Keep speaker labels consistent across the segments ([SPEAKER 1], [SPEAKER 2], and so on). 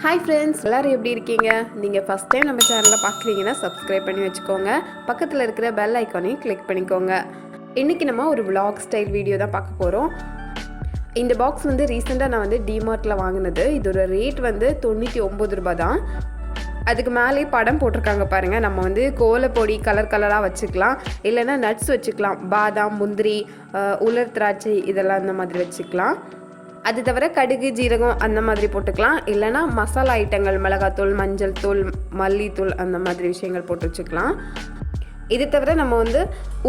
[SPEAKER 1] Hi friends, எல்லாரும் எப்படி இருக்கீங்க? நீங்க first time நம்ம சேனலை பார்க்குறீங்கன்னா subscribe பண்ணி வச்சுக்கோங்க. பக்கத்தில் இருக்கிற bell icon-ஐயும் click பண்ணிக்கோங்க. இன்னைக்கு நம்ம ஒரு vlog style வீடியோ தான் பார்க்க போறோம். இந்த பாக்ஸ் வந்து ரீசெண்டாக நான் வந்து டிமார்ட்டில் வாங்கினது. இதோட ரேட் வந்து 99 ரூபாய் தான். அதுக்கு மேலே படம் போட்டிருக்காங்க பாருங்கள். நம்ம வந்து கோலப்பொடி கலர் கலராக வச்சுக்கலாம், இல்லைன்னா நட்ஸ் வச்சுக்கலாம். பாதாம், முந்திரி, உலர் திராட்சை இதெல்லாம் இந்த மாதிரி வச்சுக்கலாம். அது தவிர கடுகு, ஜீரகம் அந்த மாதிரி போட்டுக்கலாம், இல்லைனா மசாலா ஐட்டங்கள் மிளகாத்தூள், மஞ்சள் தூள், மல்லித்தூள் அந்த மாதிரி விஷயங்கள் போட்டு வச்சுக்கலாம். இது தவிர நம்ம வந்து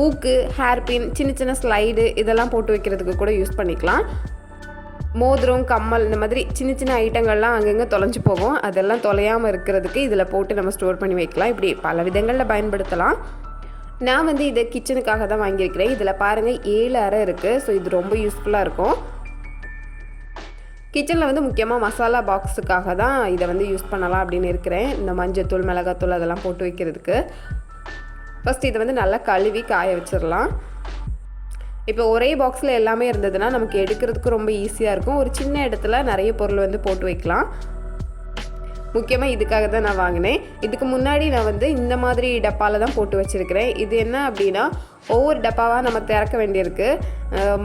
[SPEAKER 1] ஊக்கு, ஹேர்பின், சின்ன சின்ன ஸ்லைடு இதெல்லாம் போட்டு வைக்கிறதுக்கு கூட யூஸ் பண்ணிக்கலாம். மோதிரம், கம்மல் இந்த மாதிரி சின்ன சின்ன ஐட்டங்கள்லாம் அங்கங்கே தொலைஞ்சு போகும். அதெல்லாம் தொலையாமல் இருக்கிறதுக்கு இதில் போட்டு நம்ம ஸ்டோர் பண்ணி வைக்கலாம். இப்படி பல விதங்களில் பயன்படுத்தலாம். நான் வந்து இதை கிச்சனுக்காக தான் வாங்கியிருக்கிறேன். இதில் பாருங்கள் 7 அறை இருக்குது. ஸோ இது ரொம்ப யூஸ்ஃபுல்லாக இருக்கும். கிச்சனில் வந்து முக்கியமாக மசாலா பாக்ஸுக்காக தான் இதை வந்து யூஸ் பண்ணலாம் அப்படின்னு இருக்கிறேன். இந்த மஞ்சத்தூள், மிளகாத்தூள் அதெல்லாம் போட்டு வைக்கிறதுக்கு. ஃபஸ்ட் இதை வந்து நல்லா கழுவி காய வச்சிடலாம். இப்போ ஒரே பாக்ஸில் எல்லாமே இருந்ததுன்னா நமக்கு எடுக்கிறதுக்கு ரொம்ப ஈஸியாக இருக்கும். ஒரு சின்ன இடத்துல நிறைய பொருள் வந்து போட்டு வைக்கலாம். முக்கியமாக இதுக்காக தான் நான் வாங்கினேன். இதுக்கு முன்னாடி நான் வந்து இந்த மாதிரி டப்பாவில் தான் போட்டு வச்சுருக்கிறேன். இது என்ன அப்படின்னா, ஒவ்வொரு டப்பாவாக நம்ம திறக்க வேண்டியிருக்கு.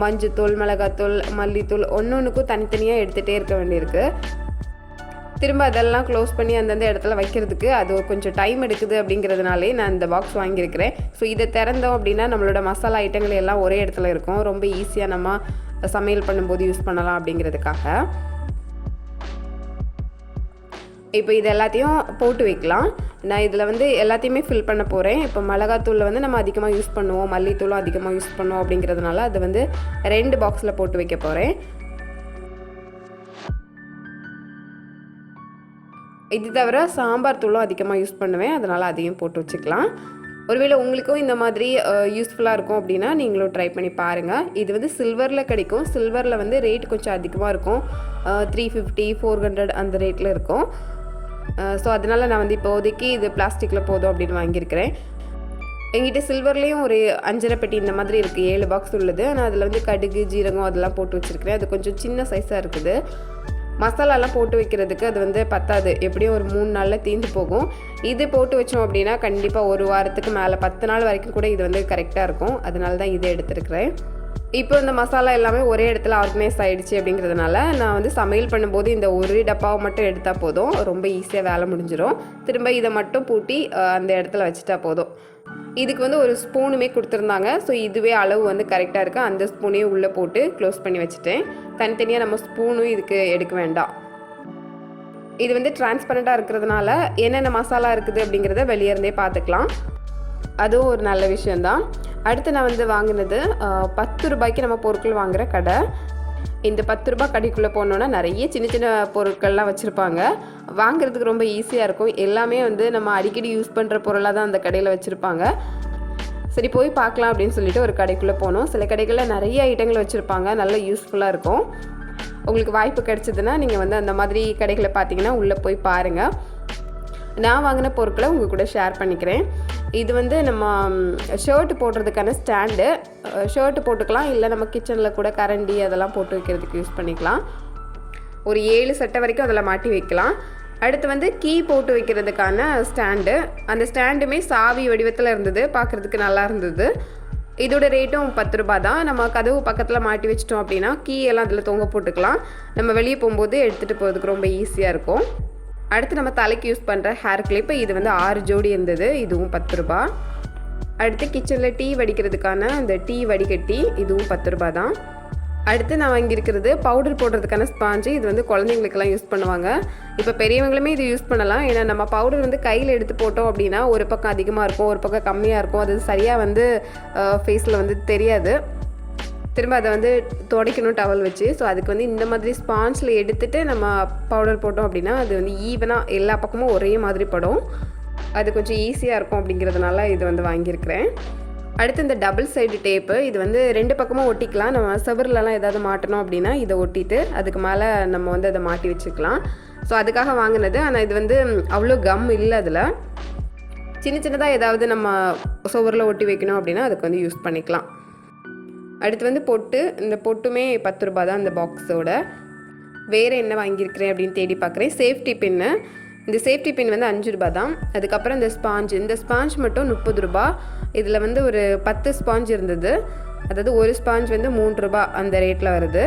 [SPEAKER 1] மஞ்சத்தூள், மிளகாத்தூள், மல்லித்தூள் ஒன்றுக்கும் தனித்தனியாக எடுத்துகிட்டே இருக்க வேண்டியிருக்கு. திரும்ப அதெல்லாம் க்ளோஸ் பண்ணி அந்தந்த இடத்துல வைக்கிறதுக்கு அது கொஞ்சம் டைம் எடுக்குது. அப்படிங்கிறதுனாலே நான் இந்த பாக்ஸ் வாங்கியிருக்கிறேன். ஸோ இதை திறந்தோம் அப்படின்னா நம்மளோட மசாலா ஐட்டங்கள் எல்லாம் ஒரே இடத்துல இருக்கும். ரொம்ப ஈஸியாக நம்ம சமையல் பண்ணும்போது யூஸ் பண்ணலாம் அப்படிங்கிறதுக்காக. இப்போ இது எல்லாத்தையும் போட்டு வைக்கலாம். நான் இதில் வந்து எல்லாத்தையுமே ஃபில் பண்ண போகிறேன். இப்போ மிளகாத்தூளில் வந்து நம்ம அதிகமாக யூஸ் பண்ணுவோம், மல்லித்தூளும் அதிகமாக யூஸ் பண்ணுவோம். அப்படிங்கிறதுனால அதை வந்து 2 பாக்ஸில் போட்டு வைக்க போகிறேன். இது தவிர சாம்பார் தூளும் அதிகமாக யூஸ் பண்ணுவேன், அதனால் அதையும் போட்டு வச்சுக்கலாம். ஒருவேளை உங்களுக்கும் இந்த மாதிரி யூஸ்ஃபுல்லாக இருக்கும் அப்படின்னா நீங்களும் ட்ரை பண்ணி பாருங்கள். இது வந்து சில்வரில் கிடைக்கும். சில்வரில் வந்து ரேட் கொஞ்சம் அதிகமாக இருக்கும். 350, 400 அந்த ரேட்டில் இருக்கும். ஸோ அதனால் நான் வந்து இப்போதைக்கு இது பிளாஸ்டிக்கில் போதும் அப்படின்னு வாங்கியிருக்கிறேன். எங்கிட்ட சில்வர்லேயும் ஒரு 5 பெட்டி இந்த மாதிரி இருக்குது. 7 பாக்ஸ் உள்ளது. ஆனால் அதில் வந்து கடுகு, ஜீரகம் அதெல்லாம் போட்டு வச்சுருக்கிறேன். அது கொஞ்சம் சின்ன சைஸாக இருக்குது. மசாலாலாம் போட்டு வைக்கிறதுக்கு அது வந்து பத்தாது. எப்படியும் ஒரு 3 நாளில் தீர்ந்து போகும். இது போட்டு வச்சோம் அப்படின்னா கண்டிப்பாக ஒரு வாரத்துக்கு மேலே 10 நாள் வரைக்கும் கூட இது வந்து கரெக்டாக இருக்கும். அதனால தான் இதை எடுத்துருக்கிறேன். இப்போ இந்த மசாலா எல்லாமே ஒரே இடத்துல ஆர்கனைஸ் ஆகிடுச்சு. அப்படிங்கிறதுனால நான் வந்து சமையல் பண்ணும்போது இந்த ஒரு டப்பாவை மட்டும் எடுத்தால் போதும். ரொம்ப ஈஸியாக வேலை முடிஞ்சிடும். திரும்ப இதை மட்டும் பூட்டி அந்த இடத்துல வச்சுட்டா போதும். இதுக்கு வந்து ஒரு ஸ்பூனுமே கொடுத்துருந்தாங்க. ஸோ இதுவே அளவு வந்து கரெக்டாக இருக்குது. அந்த ஸ்பூனையும் உள்ளே போட்டு க்ளோஸ் பண்ணி வச்சுட்டேன். தனித்தனியாக நம்ம ஸ்பூனும் இதுக்கு எடுக்க வேண்டாம். இது வந்து டிரான்ஸ்பரண்ட்டாக இருக்கிறதுனால என்னென்ன மசாலா இருக்குது அப்படிங்கிறத வெளியே இருந்தே பார்த்துக்கலாம். அதுவும் ஒரு நல்ல விஷயந்தான். அடுத்து நான் வந்து வாங்கினது 10 ரூபாய்க்கு நம்ம பொருட்கள் வாங்குகிற கடை. இந்த 10 ரூபாய் கடைக்குள்ளே போனோன்னா நிறைய சின்ன சின்ன பொருட்கள்லாம் வச்சுருப்பாங்க. வாங்குறதுக்கு ரொம்ப ஈஸியாக இருக்கும். எல்லாமே வந்து நம்ம அடிக்கடி யூஸ் பண்ணுற பொருளாக தான் அந்த கடையில் வச்சுருப்பாங்க. சரி போய் பார்க்கலாம் அப்படின்னு சொல்லிட்டு ஒரு கடைக்குள்ளே போனோம். சில கடைகளில் நிறைய ஐட்டங்கள் வச்சுருப்பாங்க. நல்ல யூஸ்ஃபுல்லாக இருக்கும். உங்களுக்கு வாய்ப்பு கிடைச்சதுன்னா நீங்கள் வந்து அந்த மாதிரி கடைகளை பார்த்தீங்கன்னா உள்ளே போய் பாருங்கள். நான் வாங்கின பொருட்களை உங்கள் கூட ஷேர் பண்ணிக்கிறேன். இது வந்து நம்ம ஷர்ட்டு போடுறதுக்கான ஸ்டாண்டு. ஷர்ட்டு போட்டுக்கலாம், இல்லை நம்ம கிச்சனில் கூட கரண்டி அதெல்லாம் போட்டு வைக்கிறதுக்கு யூஸ் பண்ணிக்கலாம். ஒரு 7 சட்டை வரைக்கும் அதில் மாட்டி வைக்கலாம். அடுத்து வந்து கீ போட்டு வைக்கிறதுக்கான ஸ்டாண்டு. அந்த ஸ்டாண்டுமே சாவி வடிவத்தில் இருந்தது. பார்க்குறதுக்கு நல்லா இருந்தது. இதோட ரேட்டும் 10 ரூபாய் தான். நம்ம கதவு பக்கத்தில் மாட்டி வச்சிட்டோம் அப்படின்னா கீ எல்லாம் அதில் தொங்க போட்டுக்கலாம். நம்ம வெளியே போகும்போது எடுத்துகிட்டு போகிறதுக்கு ரொம்ப ஈஸியாக இருக்கும். அடுத்து நம்ம தலைக்கு யூஸ் பண்ணுற ஹேர் கிளிப்பு. இது வந்து 6 ஜோடி இருந்தது. இதுவும் 10 ரூபாய். அடுத்து கிச்சனில் டீ வடிக்கிறதுக்கான அந்த டீ வடிகட்டி. இதுவும் 10 ரூபாய் தான். அடுத்து நான் வாங்கியிருக்கிறது பவுடர் போடுறதுக்கான ஸ்பாஞ்சு. இது வந்து குழந்தைங்களுக்கெல்லாம் யூஸ் பண்ணுவாங்க. இப்போ பெரியவங்களுமே இது யூஸ் பண்ணலாம். ஏன்னா நம்ம பவுடர் வந்து கையில் எடுத்து போட்டோம் அப்படின்னா ஒரு பக்கம் அதிகமாக இருக்கும், ஒரு பக்கம் கம்மியாக இருக்கும். அது சரியாக வந்து ஃபேஸில் வந்து தெரியாது. திரும்ப அதை வந்து துடைக்கணும் டவல் வச்சு. ஸோ அதுக்கு வந்து இந்த மாதிரி ஸ்பாஞ்சில் எடுத்துகிட்டு நம்ம பவுடர் போட்டோம் அப்படின்னா அது வந்து ஈவனாக எல்லா பக்கமும் ஒரே மாதிரி படும். அது கொஞ்சம் ஈஸியாக இருக்கும். அப்படிங்கிறதுனால இது வந்து வாங்கியிருக்கிறேன். அடுத்து இந்த டபுள் சைடு டேப்பு. இது வந்து 2 பக்கமும் ஒட்டிக்கலாம். நம்ம செவர்லலாம் ஏதாவது மாட்டணும் அப்படின்னா இதை ஒட்டிட்டு அதுக்கு மேலே நம்ம வந்து அதை மாட்டி வச்சுக்கலாம். ஸோ அதுக்காக வாங்கினது. ஆனால் இது வந்து அவ்வளோ கம் இல்லை. அதில் சின்ன சின்னதாக ஏதாவது நம்ம செவரில் ஒட்டி வைக்கணும் அப்படின்னா அதுக்கு வந்து யூஸ் பண்ணிக்கலாம். அடுத்து வந்து பொட்டு. இந்த பொட்டுமே 10 ரூபாய் தான் இந்த பாக்ஸோட. வேறு என்ன வாங்கியிருக்கிறேன் அப்படின்னு தேடி பார்க்குறேன். சேஃப்டி பின்னு. இந்த சேஃப்டி பின் வந்து 5 ரூபா தான். அதுக்கப்புறம் இந்த ஸ்பாஞ்ச் மட்டும் 30 ரூபா. இதில் வந்து ஒரு 10 ஸ்பாஞ்ச் இருந்தது. அதாவது ஒரு ஸ்பாஞ்ச் வந்து 3 ரூபா அந்த ரேட்டில் வருது.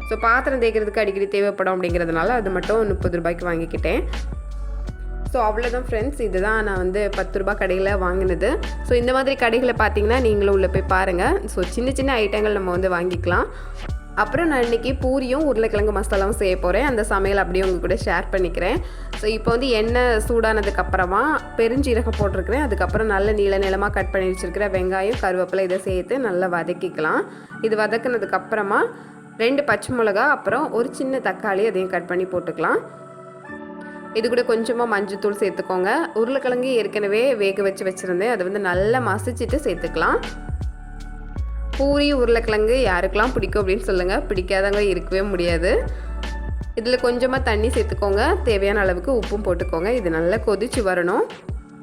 [SPEAKER 1] ஸோ பாத்திரம் தேய்க்கிறதுக்கு அடிக்கடி தேவைப்படும் அப்படிங்கிறதுனால அது மட்டும் 30 ரூபாய்க்கு வாங்கிக்கிட்டேன். ஸோ அவ்வளோதான் ஃப்ரெண்ட்ஸ். இதுதான் நான் வந்து 10 ரூபா கடையில் வாங்கினது. ஸோ இந்த மாதிரி கடைகளை பார்த்தீங்கன்னா நீங்களும் உள்ளே போய் பாருங்கள். ஸோ சின்ன சின்ன ஐட்டங்கள் நம்ம வந்து வாங்கிக்கலாம். அப்புறம் நான் இன்றைக்கி பூரியும் உருளைக்கிழங்கு மசாலாவும் செய்ய போகிறேன். அந்த சமையல் அப்படியே உங்கள் கூட ஷேர் பண்ணிக்கிறேன். ஸோ இப்போ வந்து எண்ணெய் சூடானதுக்கப்புறமா பெருஞ்சீரகம் போட்டிருக்கிறேன். அதுக்கப்புறம் நல்ல நீளமாக கட் பண்ணி வச்சுருக்கிற வெங்காயம், கருவேப்பிலை இதை சேர்த்து நல்லா வதக்கிக்கலாம். இது வதக்கினதுக்கப்புறமா 2 பச்சை மிளகா, அப்புறம் ஒரு சின்ன தக்காளி அதையும் கட் பண்ணி போட்டுக்கலாம். இது கூட கொஞ்சமாக மஞ்சத்தூள் சேர்த்துக்கோங்க. உருளைக்கிழங்கு ஏற்கனவே வேக வச்சுருந்தேன். அதை வந்து நல்லா மசிச்சுட்டு சேர்த்துக்கலாம். பூரி உருளைக்கிழங்கு யாருக்கெல்லாம் பிடிக்கும் அப்படின்னு சொல்லுங்கள். பிடிக்காதவங்க இருக்கவே முடியாது. இதில் கொஞ்சமாக தண்ணி சேர்த்துக்கோங்க. தேவையான அளவுக்கு உப்பும் போட்டுக்கோங்க. இது நல்லா கொதிச்சு வரணும்.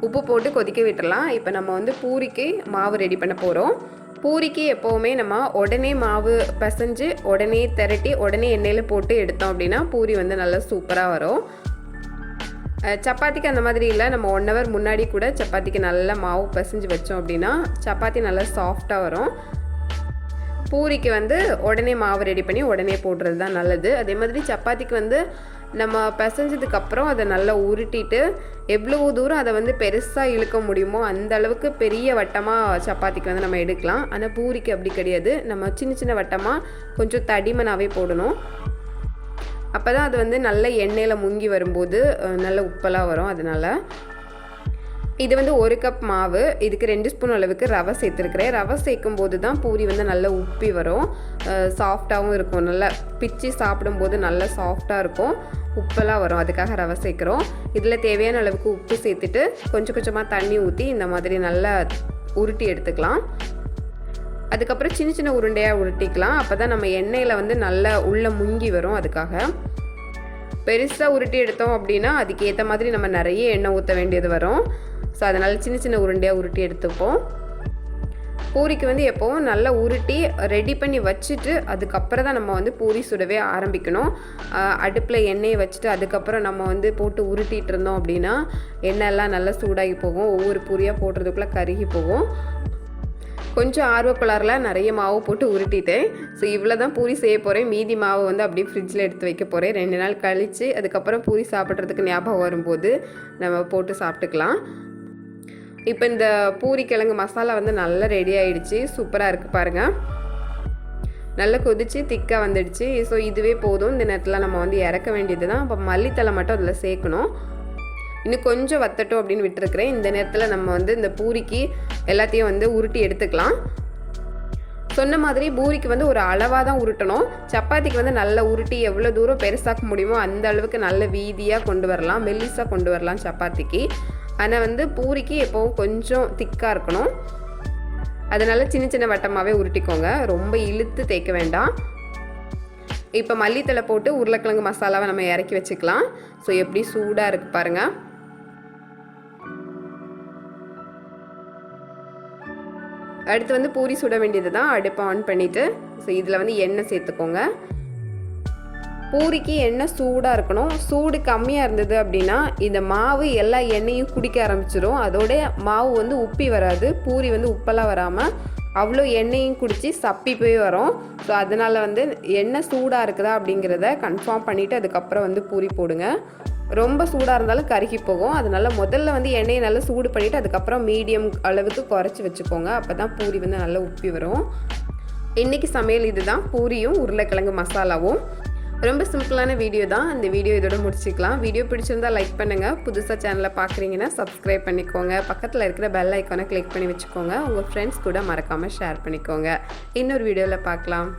[SPEAKER 1] உப்பு போட்டு கொதிக்க விட்டுடலாம். இப்போ நம்ம வந்து பூரிக்கு மாவு ரெடி பண்ண போகிறோம். பூரிக்கு எப்போவுமே நம்ம உடனே மாவு பிசைஞ்சு உடனே திரட்டி உடனே எண்ணெயில் போட்டு எடுத்தோம் அப்படின்னா பூரி வந்து நல்லா சூப்பராக வரும். சப்பாத்திக்கு அந்த மாதிரி இல்லை. நம்ம 1 ஹவர் முன்னாடி கூட சப்பாத்திக்கு நல்லா மாவு பிசைஞ்சு வச்சோம் அப்படின்னா சப்பாத்தி நல்லா சாஃப்டாக வரும். பூரிக்கு வந்து உடனே மாவு ரெடி பண்ணி உடனே போடுறது தான் நல்லது. அதே மாதிரி சப்பாத்திக்கு வந்து நம்ம பிசைஞ்சதுக்கப்புறம் அதை நல்லா உருட்டிட்டு எவ்வளோ தூரம் அதை வந்து பெருசாக இழுக்க முடியுமோ அந்த அளவுக்கு பெரிய வட்டமாக சப்பாத்திக்கு வந்து நம்ம எடுக்கலாம். ஆனால் பூரிக்கு அப்படி கிடையாது. நம்ம சின்ன சின்ன வட்டமாக கொஞ்சம் தடிமனாகவே போடணும். அப்போ தான் அது வந்து நல்ல எண்ணெயில் முங்கி வரும்போது நல்ல உப்பெல்லாம் வரும். அதனால் இது வந்து 1 கப் மாவு. இதுக்கு 2 ஸ்பூன் அளவுக்கு ரவை சேர்த்துருக்கிறேன். ரவை சேர்க்கும் போது தான் பூரி வந்து நல்லா உப்பி வரும். சாஃப்டாகவும் இருக்கும். நல்லா பிச்சு சாப்பிடும்போது நல்லா சாஃப்டாக இருக்கும். உப்பெல்லாம் வரும். அதுக்காக ரவை சேர்க்குறோம். இதில் தேவையான அளவுக்கு உப்பு சேர்த்துட்டு கொஞ்சம் கொஞ்சமாக தண்ணி ஊற்றி இந்த மாதிரி நல்லா உருட்டி எடுத்துக்கலாம். அதுக்கப்புறம் சின்ன சின்ன உருண்டையாக உருட்டிக்கலாம். அப்போ தான் நம்ம எண்ணெயில் வந்து நல்லா உள்ளே முங்கி வரும். அதுக்காக பெருசாக உருட்டி எடுத்தோம் அப்படின்னா அதுக்கு ஏற்ற மாதிரி நம்ம நிறைய எண்ணெய் ஊற்ற வேண்டியது வரும். ஸோ அதனால் சின்ன சின்ன உருண்டையாக உருட்டி எடுத்துப்போம். பூரிக்கு வந்து எப்போவும் நல்லா உருட்டி ரெடி பண்ணி வச்சுட்டு அதுக்கப்புறம் தான் நம்ம வந்து பூரி சுடவே ஆரம்பிக்கணும். அடுப்பில் எண்ணெயை வச்சுட்டு அதுக்கப்புறம் நம்ம வந்து போட்டு உருட்டிகிட்டு இருந்தோம் அப்படின்னா எண்ணெயெல்லாம் நல்லா சூடாகி போகும். ஒவ்வொரு பூரியாக போடுறதுக்குள்ளே கருகி போகும். கொஞ்சம் ஆர்வக்குள்ளாரில் நிறைய மாவு போட்டு உருட்டிட்டேன். ஸோ இவ்வளோ தான் பூரி செய்ய போகிறேன். மீதி மாவு வந்து அப்படியே ஃப்ரிட்ஜில் எடுத்து வைக்க போகிறேன். 2 நாள் கழித்து அதுக்கப்புறம் பூரி சாப்பிட்றதுக்கு ஞாபகம் வரும்போது நம்ம போட்டு சாப்பிட்டுக்கலாம். இப்போ இந்த பூரி கிழங்கு மசாலா வந்து நல்லா ரெடி ஆகிடுச்சு. சூப்பராக இருக்குது பாருங்கள். நல்லா கொதித்து திக்காக வந்துடுச்சு. ஸோ இதுவே போதும். இந்த நேரத்தில் நம்ம வந்து இறக்க வேண்டியது தான். அப்போ மல்லித்தலை மட்டும் அதில் சேர்க்கணும். இன்னும் கொஞ்சம் வத்தட்டும் அப்படின்னு விட்டுருக்குறேன். இந்த நேரத்தில் நம்ம வந்து இந்த பூரிக்கு எல்லாத்தையும் வந்து உருட்டி எடுத்துக்கலாம். சொன்ன மாதிரி பூரிக்கு வந்து ஒரு அளவாக தான் உருட்டணும். சப்பாத்திக்கு வந்து நல்லா உருட்டி எவ்வளோ தூரம் பெருசாக்க முடியுமோ அந்த அளவுக்கு நல்ல வீதியாக கொண்டு வரலாம், மெல்லிஸாக கொண்டு வரலாம் சப்பாத்திக்கு. ஆனால் வந்து பூரிக்கு எப்போவும் கொஞ்சம் திக்காக இருக்கணும். அதனால் சின்ன சின்ன வட்டமாகவே உருட்டிக்கோங்க. ரொம்ப இழுத்து தேய்க்க வேண்டாம். இப்போ மல்லித்தலை போட்டு உருளைக்கிழங்கு மசாலாவை நம்ம இறக்கி வச்சுக்கலாம். ஸோ எப்படி சூடாக இருக்குது பாருங்கள். அடுத்து வந்து பூரி சுட வேண்டியது தான். அடுப்பை ஆன் பண்ணிவிட்டு ஸோ இதில் வந்து எண்ணெய் சேர்த்துக்கோங்க. பூரிக்கு எண்ணெய் சூடாக இருக்கணும். சூடு கம்மியாக இருந்தது அப்படின்னா இந்த மாவு எல்லா எண்ணெயும் குடிக்க ஆரம்பிச்சிடும். அதோட மாவு வந்து உப்பி வராது. பூரி வந்து உப்பெல்லாம் வராமல் அவ்வளோ எண்ணெயும் குடித்து சப்பி போய் வரும். ஸோ அதனால் வந்து எண்ணெய் சூடாக இருக்குதா அப்படிங்கிறத கன்ஃபார்ம் பண்ணிவிட்டு அதுக்கப்புறம் வந்து பூரி போடுங்க. ரொம்ப சூடாக இருந்தாலும் கருகி போகும். அதனால் முதல்ல வந்து எண்ணெயை நல்லா சூடு பண்ணிவிட்டு அதுக்கப்புறம் மீடியம் அளவுக்கு குறைச்சி வச்சுக்கோங்க. அப்போ தான் பூரி வந்து நல்லா உப்பி வரும். இன்றைக்கி சமையல் இது தான், பூரியும் உருளைக்கிழங்கு மசாலாவும். ரொம்ப சிம்பிளான வீடியோ தான். இந்த வீடியோ இதோட முடிச்சிக்கலாம். வீடியோ பிடிச்சிருந்தால் லைக் பண்ணுங்கள். புதுசாக சேனலை பார்க்குறீங்கன்னா சப்ஸ்கிரைப் பண்ணிக்கோங்க. பக்கத்தில் இருக்கிற பெல் ஐக்கானை கிளிக் பண்ணி வச்சுக்கோங்க. உங்கள் ஃப்ரெண்ட்ஸ் கூட மறக்காமல் ஷேர் பண்ணிக்கோங்க. இன்னொரு வீடியோவில் பார்க்கலாம்.